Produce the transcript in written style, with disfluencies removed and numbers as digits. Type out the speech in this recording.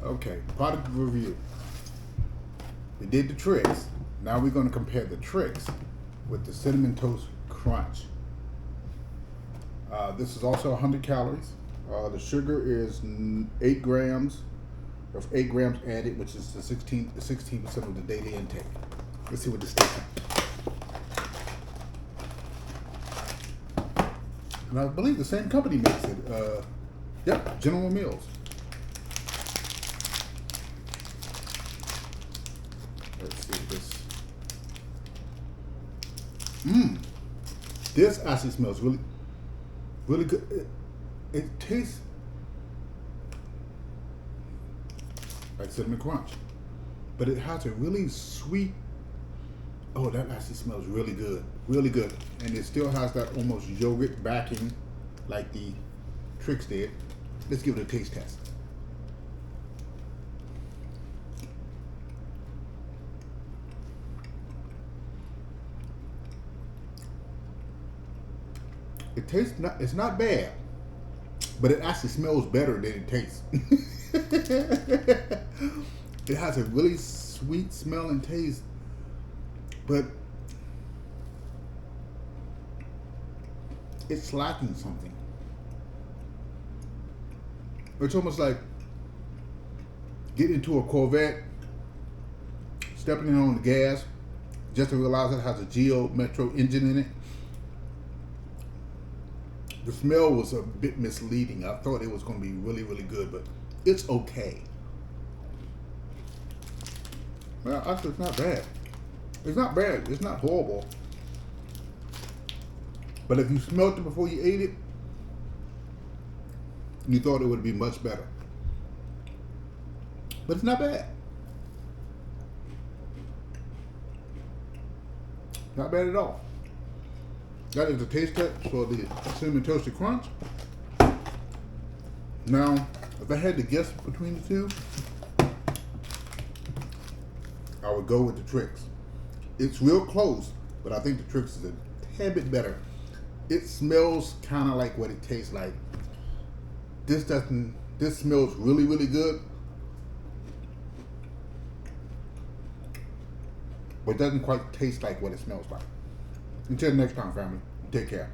Okay, product review. We did the tricks. Now we're going to compare the tricks with the Cinnamon Toast Crunch. This is also 100 calories. The sugar is 8 grams, of 8 grams added, which is the 16% of the daily intake. Let's see what this tastes like. And I believe the same company makes it. Yep, General Mills. Let's see this. This actually smells really good. It tastes like Cinnamon Crunch, but it has a really sweet. Oh, that actually smells really good, and it still has that almost yogurt backing, like the tricks did. Let's give it a taste test. It tastes not. It's not bad, but it actually smells better than it tastes. It has a really sweet smell and taste, but it's lacking something. It's almost like getting into a Corvette, stepping in on the gas, just to realize it has a Geo Metro engine in it. The smell was a bit misleading. I thought it was going to be really good, but it's okay. Well, actually, it's not bad. It's not bad. It's not horrible. But if you smelled it before you ate it, you thought it would be much better. But it's not bad. Not bad at all. That is the taste test for the Cinnamon Toasted Crunch. Now, if I had to guess between the two, I would go with the Tricks. It's real close, but I think the Tricks is a tad bit better. It smells kind of like what it tastes like. This doesn't. This smells really good, but it doesn't quite taste like what it smells like. Until next time, family. Take care.